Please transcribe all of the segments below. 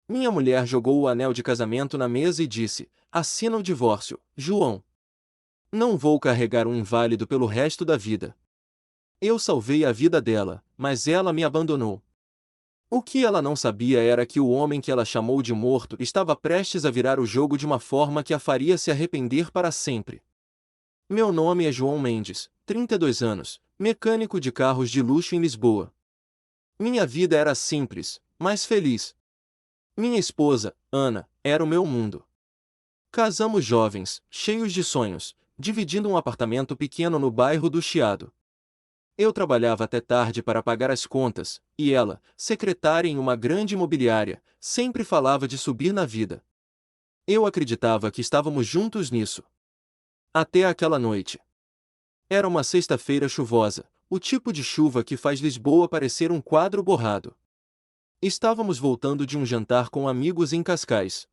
Minha mulher jogou o anel de casamento na mesa e disse: assina o divórcio, João. Não vou carregar um inválido pelo resto da vida. Eu salvei a vida dela, mas ela me abandonou. O que ela não sabia era que o homem que ela chamou de morto estava prestes a virar o jogo de uma forma que a faria se arrepender para sempre. Meu nome é João Mendes, 32 anos, mecânico de carros de luxo em Lisboa. Minha vida era simples, mas feliz. Minha esposa, Ana, era o meu mundo. Casamos jovens, cheios de sonhos, dividindo um apartamento pequeno no bairro do Chiado. Eu trabalhava até tarde para pagar as contas, e ela, secretária em uma grande imobiliária, sempre falava de subir na vida. Eu acreditava que estávamos juntos nisso. Até aquela noite. Era uma sexta-feira chuvosa, o tipo de chuva que faz Lisboa parecer um quadro borrado. Estávamos voltando de um jantar com amigos em Cascais.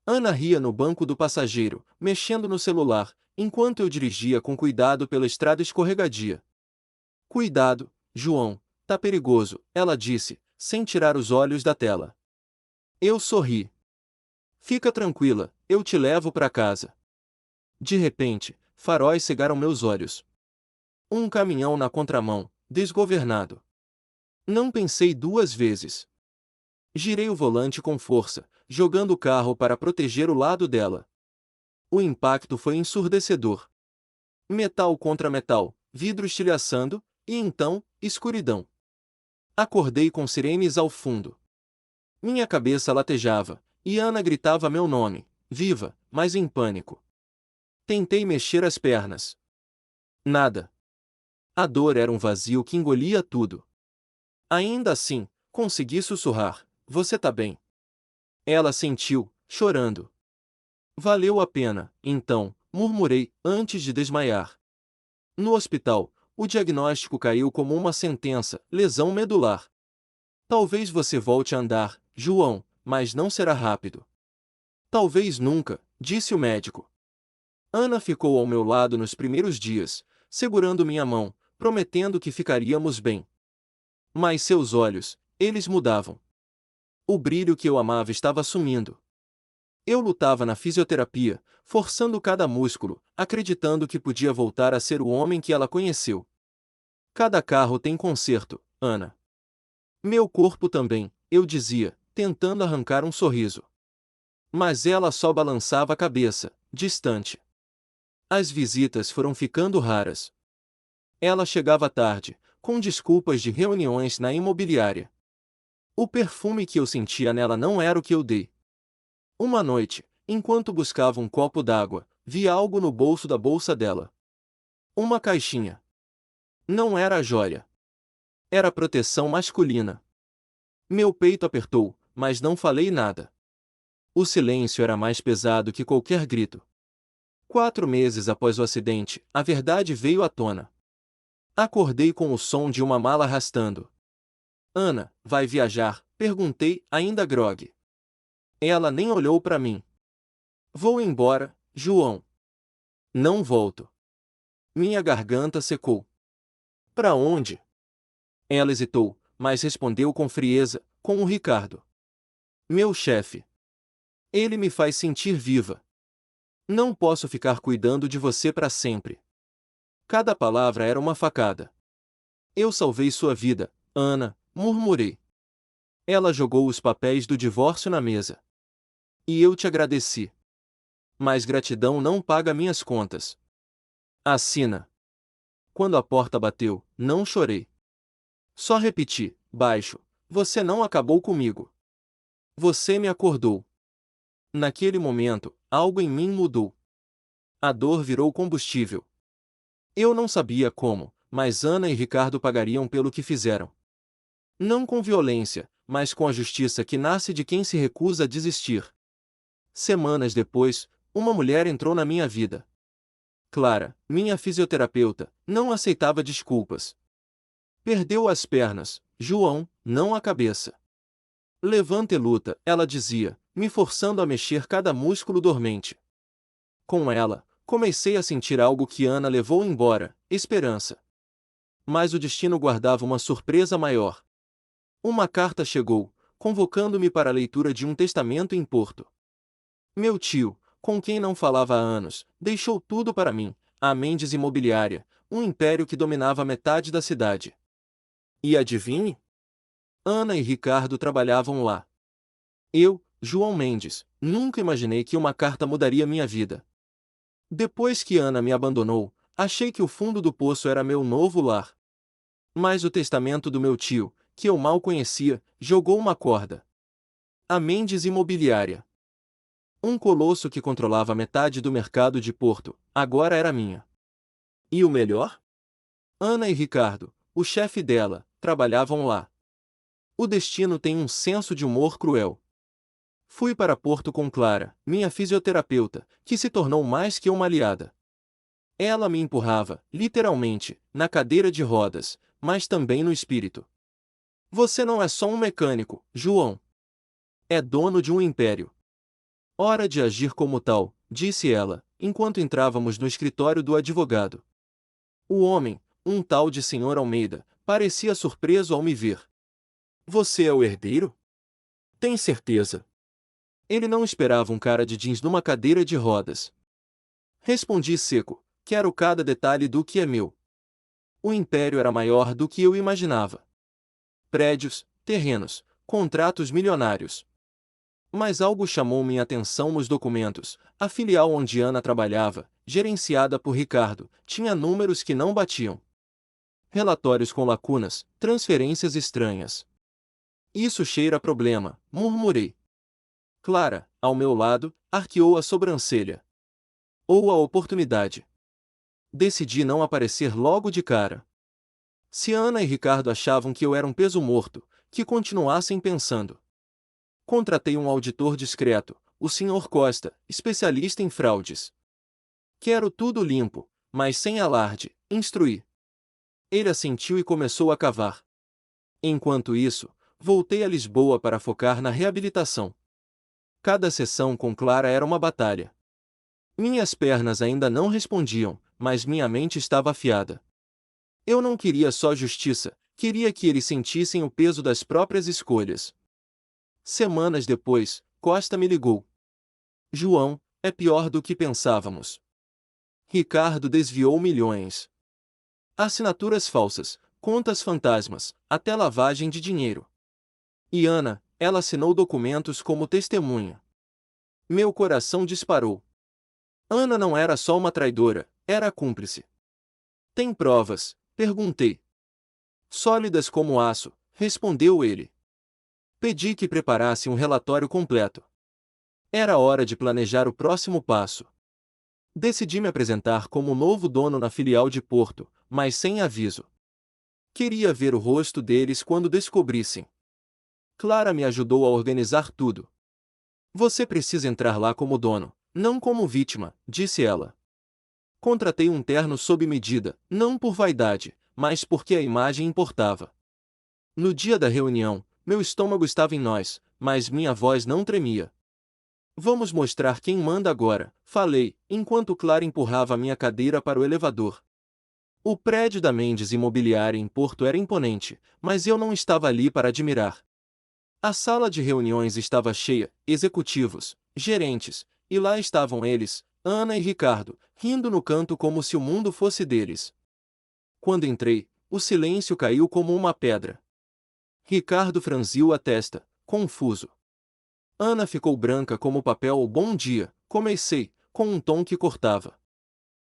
Ana ria no banco do passageiro, mexendo no celular, enquanto eu dirigia com cuidado pela estrada escorregadia. Cuidado, João, tá perigoso, ela disse, sem tirar os olhos da tela. Eu sorri. Fica tranquila, eu te levo para casa. De repente, faróis cegaram meus olhos. Um caminhão na contramão, desgovernado. Não pensei duas vezes. Girei o volante com força, jogando o carro para proteger o lado dela. O impacto foi ensurdecedor. Metal contra metal, vidro estilhaçando, e então, escuridão. Acordei com sirenes ao fundo. Minha cabeça latejava, e Ana gritava meu nome, viva, mas em pânico. Tentei mexer as pernas. Nada. A dor era um vazio que engolia tudo. Ainda assim, consegui sussurrar: você tá bem? Ela sentiu, chorando. Valeu a pena, então, murmurei, antes de desmaiar. No hospital, o diagnóstico caiu como uma sentença: lesão medular. Talvez você volte a andar, João, mas não será rápido. Talvez nunca, disse o médico. Ana ficou ao meu lado nos primeiros dias, segurando minha mão, prometendo que ficaríamos bem. Mas seus olhos, eles mudavam. O brilho que eu amava estava sumindo. Eu lutava na fisioterapia, forçando cada músculo, acreditando que podia voltar a ser o homem que ela conheceu. Cada carro tem conserto, Ana. Meu corpo também, eu dizia, tentando arrancar um sorriso. Mas ela só balançava a cabeça, distante. As visitas foram ficando raras. Ela chegava tarde, com desculpas de reuniões na imobiliária. O perfume que eu sentia nela não era o que eu dei. Uma noite, enquanto buscava um copo d'água, vi algo no bolso da bolsa dela. Uma caixinha. Não era a joia. Era proteção masculina. Meu peito apertou, mas não falei nada. O silêncio era mais pesado que qualquer grito. 4 meses após o acidente, a verdade veio à tona. Acordei com o som de uma mala arrastando. Ana, vai viajar? Perguntei, ainda grogue. Ela nem olhou para mim. Vou embora, João. Não volto. Minha garganta secou. Para onde? Ela hesitou, mas respondeu com frieza, com o Ricardo. Meu chefe. Ele me faz sentir viva. Não posso ficar cuidando de você para sempre. Cada palavra era uma facada. Eu salvei sua vida, Ana, murmurei. Ela jogou os papéis do divórcio na mesa. E eu te agradeci. Mas gratidão não paga minhas contas. Assina. Quando a porta bateu, não chorei. Só repeti, baixo, você não acabou comigo. Você me acordou. Naquele momento, algo em mim mudou. A dor virou combustível. Eu não sabia como, mas Ana e Ricardo pagariam pelo que fizeram. Não com violência, mas com a justiça que nasce de quem se recusa a desistir. Semanas depois, uma mulher entrou na minha vida. Clara, minha fisioterapeuta, não aceitava desculpas. Perdeu as pernas, João, não a cabeça. Levanta e luta, ela dizia, me forçando a mexer cada músculo dormente. Com ela, comecei a sentir algo que Ana levou embora, esperança. Mas o destino guardava uma surpresa maior. Uma carta chegou, convocando-me para a leitura de um testamento em Porto. Meu tio, com quem não falava há anos, deixou tudo para mim, a Mendes Imobiliária, um império que dominava metade da cidade. E adivinhe? Ana e Ricardo trabalhavam lá. Eu, João Mendes, nunca imaginei que uma carta mudaria minha vida. Depois que Ana me abandonou, achei que o fundo do poço era meu novo lar. Mas o testamento do meu tio, que eu mal conhecia, jogou uma corda. A Mendes Imobiliária. Um colosso que controlava metade do mercado de Porto, agora era minha. E o melhor? Ana e Ricardo, o chefe dela, trabalhavam lá. O destino tem um senso de humor cruel. Fui para Porto com Clara, minha fisioterapeuta, que se tornou mais que uma aliada. Ela me empurrava, literalmente, na cadeira de rodas, mas também no espírito. Você não é só um mecânico, João. É dono de um império. Hora de agir como tal, disse ela, enquanto entrávamos no escritório do advogado. O homem, um tal de Sr. Almeida, parecia surpreso ao me ver. Você é o herdeiro? Tem certeza? Ele não esperava um cara de jeans numa cadeira de rodas. Respondi seco, quero cada detalhe do que é meu. O império era maior do que eu imaginava. Prédios, terrenos, contratos milionários. Mas algo chamou minha atenção nos documentos. A filial onde Ana trabalhava, gerenciada por Ricardo, tinha números que não batiam. Relatórios com lacunas, transferências estranhas. Isso cheira a problema, murmurei. Clara, ao meu lado, arqueou a sobrancelha. Ou a oportunidade. Decidi não aparecer logo de cara. Se Ana e Ricardo achavam que eu era um peso morto, que continuassem pensando. Contratei um auditor discreto, o Sr. Costa, especialista em fraudes. Quero tudo limpo, mas sem alarde, instruí. Ele assentiu e começou a cavar. Enquanto isso, voltei a Lisboa para focar na reabilitação. Cada sessão com Clara era uma batalha. Minhas pernas ainda não respondiam, mas minha mente estava afiada. Eu não queria só justiça, queria que eles sentissem o peso das próprias escolhas. Semanas depois, Costa me ligou. João, é pior do que pensávamos. Ricardo desviou milhões. Assinaturas falsas, contas fantasmas, até lavagem de dinheiro. E Ana, ela assinou documentos como testemunha. Meu coração disparou. Ana não era só uma traidora, era cúmplice. Tem provas? Perguntei. Sólidas como aço, respondeu ele. Pedi que preparasse um relatório completo. Era hora de planejar o próximo passo. Decidi me apresentar como novo dono na filial de Porto, mas sem aviso. Queria ver o rosto deles quando descobrissem. Clara me ajudou a organizar tudo. Você precisa entrar lá como dono, não como vítima, disse ela. Contratei um terno sob medida, não por vaidade, mas porque a imagem importava. No dia da reunião, meu estômago estava em nós, mas minha voz não tremia. Vamos mostrar quem manda agora, falei, enquanto Clara empurrava minha cadeira para o elevador. O prédio da Mendes Imobiliária em Porto era imponente, mas eu não estava ali para admirar. A sala de reuniões estava cheia, executivos, gerentes, e lá estavam eles, Ana e Ricardo, rindo no canto como se o mundo fosse deles. Quando entrei, o silêncio caiu como uma pedra. Ricardo franziu a testa, confuso. Ana ficou branca como papel ao bom dia, comecei, com um tom que cortava.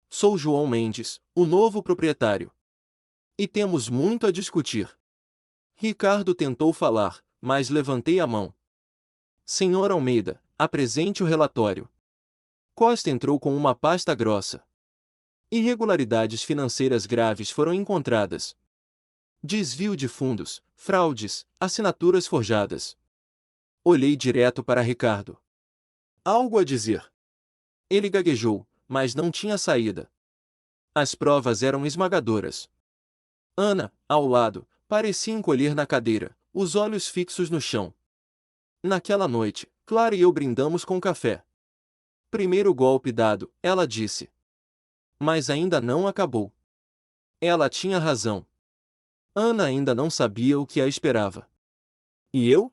Sou João Mendes, o novo proprietário. E temos muito a discutir. Ricardo tentou falar, mas levantei a mão. Senhor Almeida, apresente o relatório. Costa entrou com uma pasta grossa. Irregularidades financeiras graves foram encontradas. Desvio de fundos, fraudes, assinaturas forjadas. Olhei direto para Ricardo. Algo a dizer. Ele gaguejou, mas não tinha saída. As provas eram esmagadoras. Ana, ao lado, parecia encolher na cadeira, os olhos fixos no chão. Naquela noite, Clara e eu brindamos com café. Primeiro golpe dado, ela disse. Mas ainda não acabou. Ela tinha razão. Ana ainda não sabia o que a esperava. E eu?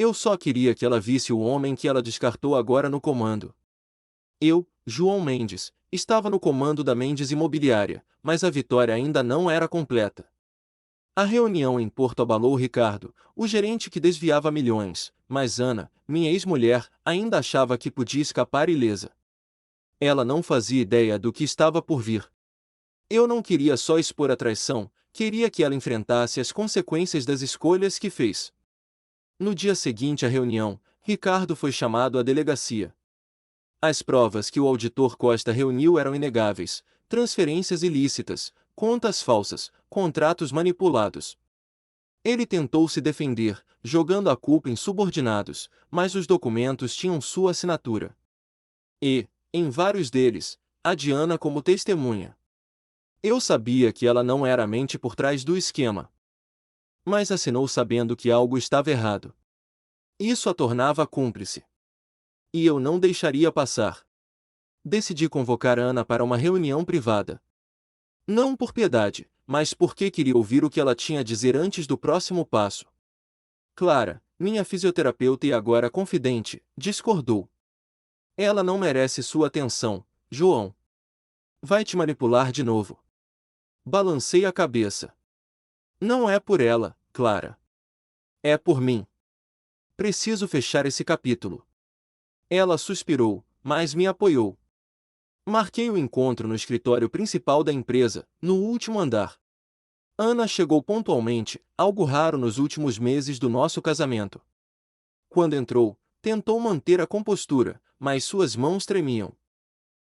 Eu só queria que ela visse o homem que ela descartou agora no comando. Eu, João Mendes, estava no comando da Mendes Imobiliária, mas a vitória ainda não era completa. A reunião em Porto abalou Ricardo, o gerente que desviava milhões, mas Ana, minha ex-mulher, ainda achava que podia escapar ilesa. Ela não fazia ideia do que estava por vir. Eu não queria só expor a traição, queria que ela enfrentasse as consequências das escolhas que fez. No dia seguinte à reunião, Ricardo foi chamado à delegacia. As provas que o auditor Costa reuniu eram inegáveis: transferências ilícitas, contas falsas, contratos manipulados. Ele tentou se defender, jogando a culpa em subordinados, mas os documentos tinham sua assinatura. E, em vários deles, a Diana como testemunha. Eu sabia que ela não era a mente por trás do esquema. Mas assinou sabendo que algo estava errado. Isso a tornava cúmplice. E eu não deixaria passar. Decidi convocar Ana para uma reunião privada. Não por piedade, mas porque queria ouvir o que ela tinha a dizer antes do próximo passo. Clara, minha fisioterapeuta e agora confidente, discordou. Ela não merece sua atenção, João. Vai te manipular de novo. Balancei a cabeça. Não é por ela, Clara. É por mim. Preciso fechar esse capítulo. Ela suspirou, mas me apoiou. Marquei o encontro no escritório principal da empresa, no último andar. Ana chegou pontualmente, algo raro nos últimos meses do nosso casamento. Quando entrou, tentou manter a compostura, mas suas mãos tremiam.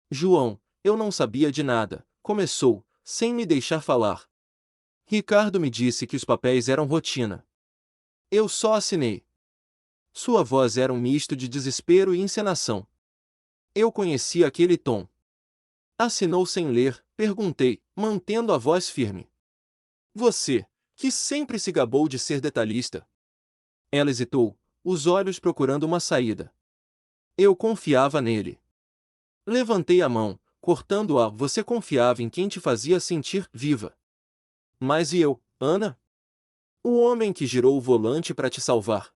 João, eu não sabia de nada, começou, sem me deixar falar. Ricardo me disse que os papéis eram rotina. Eu só assinei. Sua voz era um misto de desespero e encenação. Eu conhecia aquele tom. Assinou sem ler, perguntei, mantendo a voz firme. Você, que sempre se gabou de ser detalhista. Ela hesitou, os olhos procurando uma saída. Eu confiava nele. Levantei a mão, cortando-a. Você confiava em quem te fazia sentir viva. Mas e eu, Ana? O homem que girou o volante para te salvar.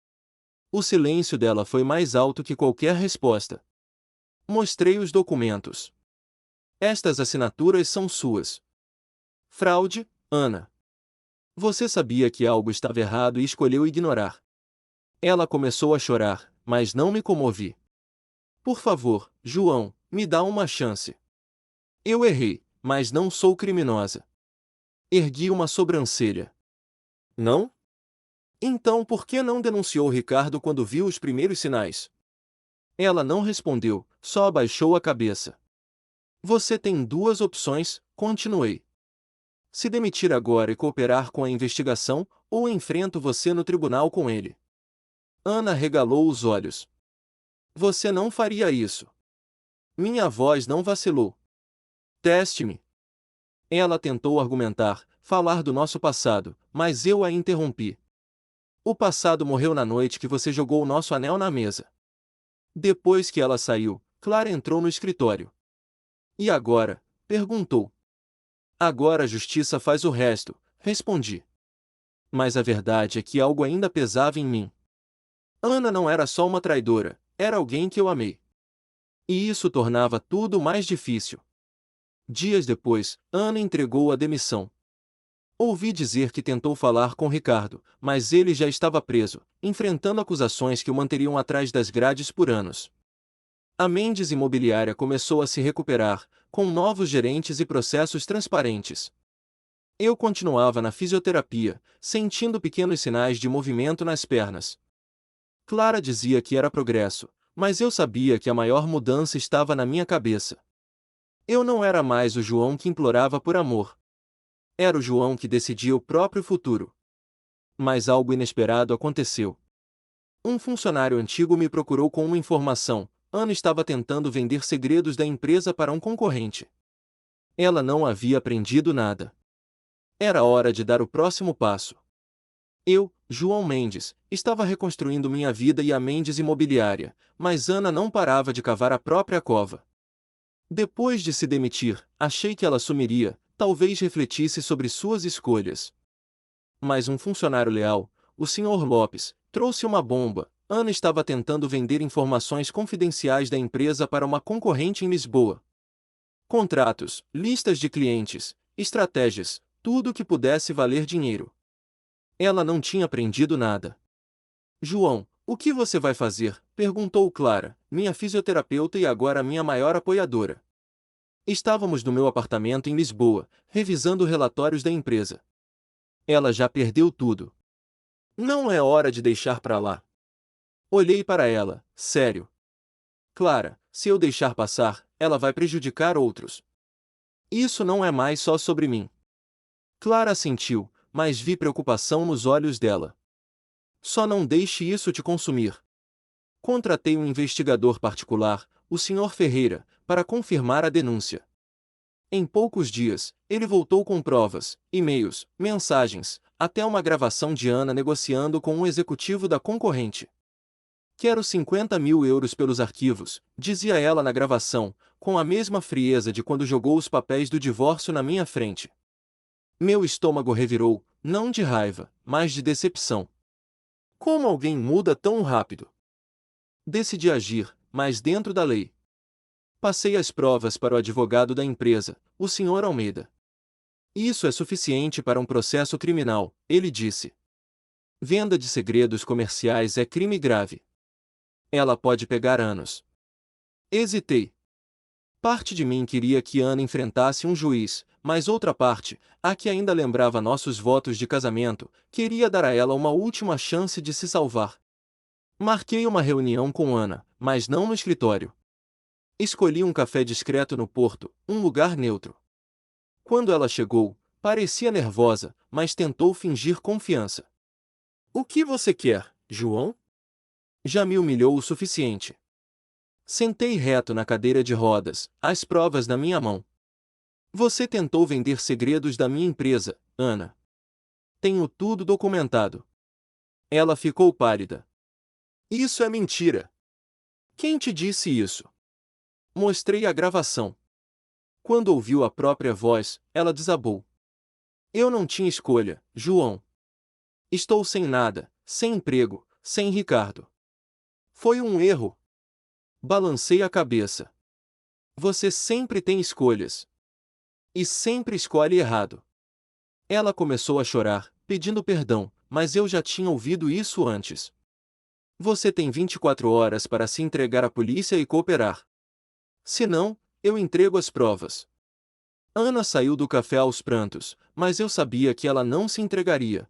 O silêncio dela foi mais alto que qualquer resposta. Mostrei os documentos. Estas assinaturas são suas. Fraude, Ana. Você sabia que algo estava errado e escolheu ignorar. Ela começou a chorar, mas não me comovi. Por favor, João, me dá uma chance. Eu errei, mas não sou criminosa. Ergui uma sobrancelha. Não? Então por que não denunciou Ricardo quando viu os primeiros sinais? Ela não respondeu, só abaixou a cabeça. Você tem duas opções, continuei. Se demitir agora e cooperar com a investigação, ou enfrento você no tribunal com ele. Ana regalou os olhos. Você não faria isso. Minha voz não vacilou. Teste-me. Ela tentou argumentar, falar do nosso passado, mas eu a interrompi. O passado morreu na noite que você jogou o nosso anel na mesa. Depois que ela saiu, Clara entrou no escritório. E agora? Perguntou. Agora a justiça faz o resto, respondi. Mas a verdade é que algo ainda pesava em mim. Ana não era só uma traidora, era alguém que eu amei. E isso tornava tudo mais difícil. Dias depois, Ana entregou a demissão. Ouvi dizer que tentou falar com Ricardo, mas ele já estava preso, enfrentando acusações que o manteriam atrás das grades por anos. A Mendes Imobiliária começou a se recuperar, com novos gerentes e processos transparentes. Eu continuava na fisioterapia, sentindo pequenos sinais de movimento nas pernas. Clara dizia que era progresso, mas eu sabia que a maior mudança estava na minha cabeça. Eu não era mais o João que implorava por amor. Era o João que decidia o próprio futuro. Mas algo inesperado aconteceu. Um funcionário antigo me procurou com uma informação: Ana estava tentando vender segredos da empresa para um concorrente. Ela não havia aprendido nada. Era hora de dar o próximo passo. Eu, João Mendes, estava reconstruindo minha vida e a Mendes Imobiliária, mas Ana não parava de cavar a própria cova. Depois de se demitir, achei que ela sumiria, talvez refletisse sobre suas escolhas. Mas um funcionário leal, o Sr. Lopes, trouxe uma bomba: Ana estava tentando vender informações confidenciais da empresa para uma concorrente em Lisboa. Contratos, listas de clientes, estratégias, tudo que pudesse valer dinheiro. Ela não tinha aprendido nada. João, o que você vai fazer? Perguntou Clara, minha fisioterapeuta e agora minha maior apoiadora. Estávamos no meu apartamento em Lisboa, revisando relatórios da empresa. Ela já perdeu tudo. Não é hora de deixar pra lá. Olhei para ela, sério. Clara, se eu deixar passar, ela vai prejudicar outros. Isso não é mais só sobre mim. Clara assentiu, mas vi preocupação nos olhos dela. Só não deixe isso te consumir. Contratei um investigador particular, o Sr. Ferreira, para confirmar a denúncia. Em poucos dias, ele voltou com provas, e-mails, mensagens, até uma gravação de Ana negociando com um executivo da concorrente. Quero 50.000 euros pelos arquivos, dizia ela na gravação, com a mesma frieza de quando jogou os papéis do divórcio na minha frente. Meu estômago revirou, não de raiva, mas de decepção. Como alguém muda tão rápido? Decidi agir, mas dentro da lei. Passei as provas para o advogado da empresa, o Sr. Almeida. Isso é suficiente para um processo criminal, ele disse. Venda de segredos comerciais é crime grave. Ela pode pegar anos. Hesitei. Parte de mim queria que Ana enfrentasse um juiz, mas outra parte, a que ainda lembrava nossos votos de casamento, queria dar a ela uma última chance de se salvar. Marquei uma reunião com Ana, mas não no escritório. Escolhi um café discreto no Porto, um lugar neutro. Quando ela chegou, parecia nervosa, mas tentou fingir confiança. O que você quer, João? Já me humilhou o suficiente. Sentei reto na cadeira de rodas, as provas na minha mão. Você tentou vender segredos da minha empresa, Ana. Tenho tudo documentado. Ela ficou pálida. Isso é mentira. Quem te disse isso? Mostrei a gravação. Quando ouviu a própria voz, ela desabou. Eu não tinha escolha, João. Estou sem nada, sem emprego, sem Ricardo. Foi um erro. Balancei a cabeça. Você sempre tem escolhas. E sempre escolhe errado. Ela começou a chorar, pedindo perdão, mas eu já tinha ouvido isso antes. Você tem 24 horas para se entregar à polícia e cooperar. Se não, eu entrego as provas. Ana saiu do café aos prantos, mas eu sabia que ela não se entregaria.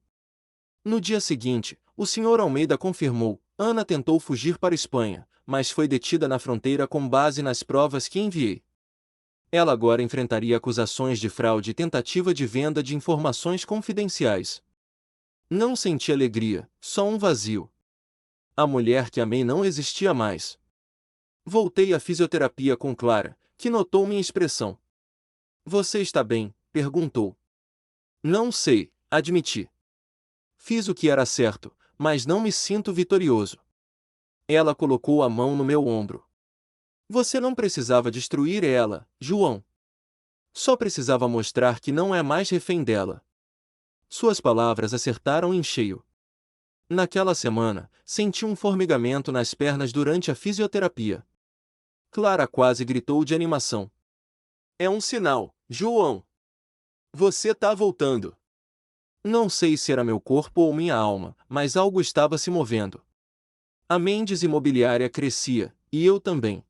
No dia seguinte, o Sr. Almeida confirmou, Ana tentou fugir para a Espanha, mas foi detida na fronteira com base nas provas que enviei. Ela agora enfrentaria acusações de fraude e tentativa de venda de informações confidenciais. Não senti alegria, só um vazio. A mulher que amei não existia mais. Voltei à fisioterapia com Clara, que notou minha expressão. Você está bem? Perguntou. Não sei, admiti. Fiz o que era certo, mas não me sinto vitorioso. Ela colocou a mão no meu ombro. Você não precisava destruir ela, João. Só precisava mostrar que não é mais refém dela. Suas palavras acertaram em cheio. Naquela semana, senti um formigamento nas pernas durante a fisioterapia. Clara quase gritou de animação. É um sinal, João. Você tá voltando. Não sei se era meu corpo ou minha alma, mas algo estava se movendo. A Mendes Imobiliária crescia, e eu também.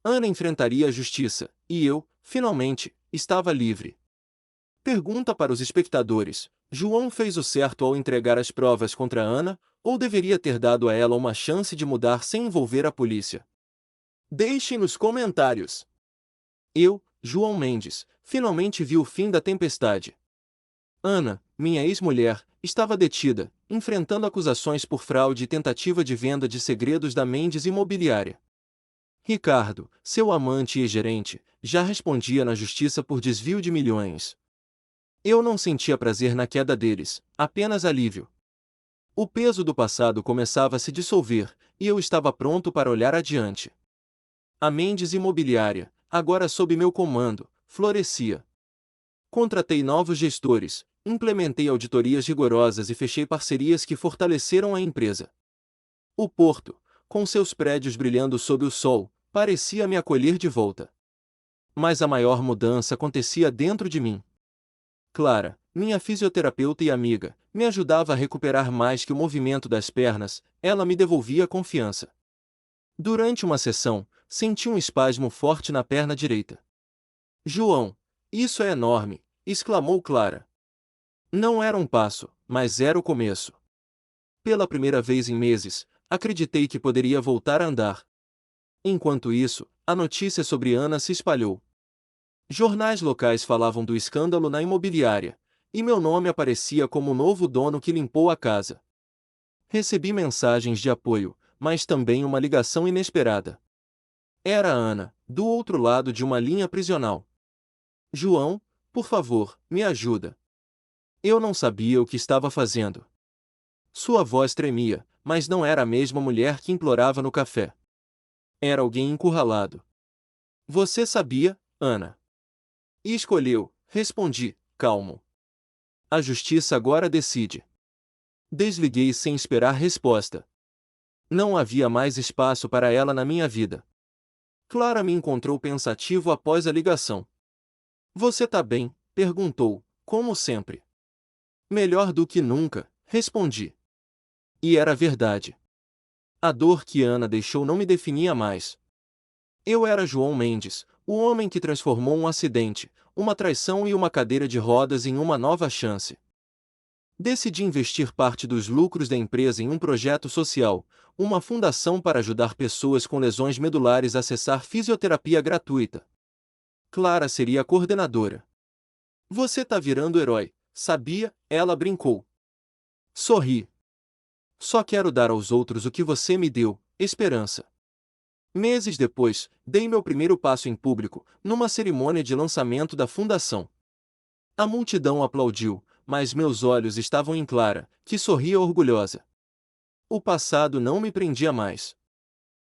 Ana enfrentaria a justiça, e eu, finalmente, estava livre. Pergunta para os espectadores: João fez o certo ao entregar as provas contra Ana, ou deveria ter dado a ela uma chance de mudar sem envolver a polícia? Deixem nos comentários. Eu, João Mendes, finalmente vi o fim da tempestade. Ana, minha ex-mulher, estava detida, enfrentando acusações por fraude e tentativa de venda de segredos da Mendes Imobiliária. Ricardo, seu amante e gerente, já respondia na justiça por desvio de milhões. Eu não sentia prazer na queda deles, apenas alívio. O peso do passado começava a se dissolver, e eu estava pronto para olhar adiante. A Mendes Imobiliária, agora sob meu comando, florescia. Contratei novos gestores, implementei auditorias rigorosas e fechei parcerias que fortaleceram a empresa. O porto, com seus prédios brilhando sob o sol, parecia me acolher de volta. Mas a maior mudança acontecia dentro de mim. Clara, minha fisioterapeuta e amiga, me ajudava a recuperar mais que o movimento das pernas, ela me devolvia confiança. Durante uma sessão, senti um espasmo forte na perna direita. João, isso é enorme, exclamou Clara. Não era um passo, mas era o começo. Pela primeira vez em meses, acreditei que poderia voltar a andar. Enquanto isso, a notícia sobre Ana se espalhou. Jornais locais falavam do escândalo na imobiliária, e meu nome aparecia como o novo dono que limpou a casa. Recebi mensagens de apoio, mas também uma ligação inesperada. Era Ana, do outro lado de uma linha prisional. João, por favor, me ajuda. Eu não sabia o que estava fazendo. Sua voz tremia, mas não era a mesma mulher que implorava no café. Era alguém encurralado. Você sabia, Ana? E escolheu, respondi, calmo. A justiça agora decide. Desliguei sem esperar resposta. Não havia mais espaço para ela na minha vida. Clara me encontrou pensativo após a ligação. Você tá bem? Perguntou, como sempre. Melhor do que nunca, respondi. E era verdade. A dor que Ana deixou não me definia mais. Eu era João Mendes, o homem que transformou um acidente, uma traição e uma cadeira de rodas em uma nova chance. Decidi investir parte dos lucros da empresa em um projeto social, uma fundação para ajudar pessoas com lesões medulares a acessar fisioterapia gratuita. Clara seria a coordenadora. Você tá virando herói, sabia? Ela brincou. Sorri. Só quero dar aos outros o que você me deu, esperança. Meses depois, dei meu primeiro passo em público, numa cerimônia de lançamento da fundação. A multidão aplaudiu, mas meus olhos estavam em Clara, que sorria orgulhosa. O passado não me prendia mais.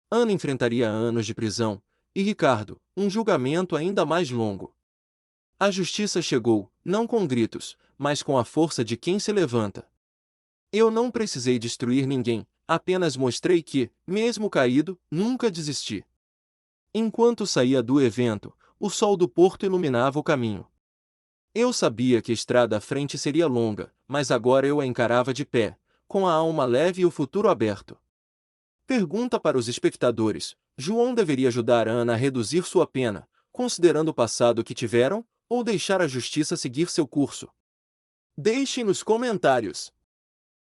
Ana enfrentaria anos de prisão, e Ricardo, um julgamento ainda mais longo. A justiça chegou, não com gritos, mas com a força de quem se levanta. Eu não precisei destruir ninguém, apenas mostrei que, mesmo caído, nunca desisti. Enquanto saía do evento, o sol do porto iluminava o caminho. Eu sabia que a estrada à frente seria longa, mas agora eu a encarava de pé, com a alma leve e o futuro aberto. Pergunta para os espectadores: João deveria ajudar Ana a reduzir sua pena, considerando o passado que tiveram, ou deixar a justiça seguir seu curso? Deixem nos comentários.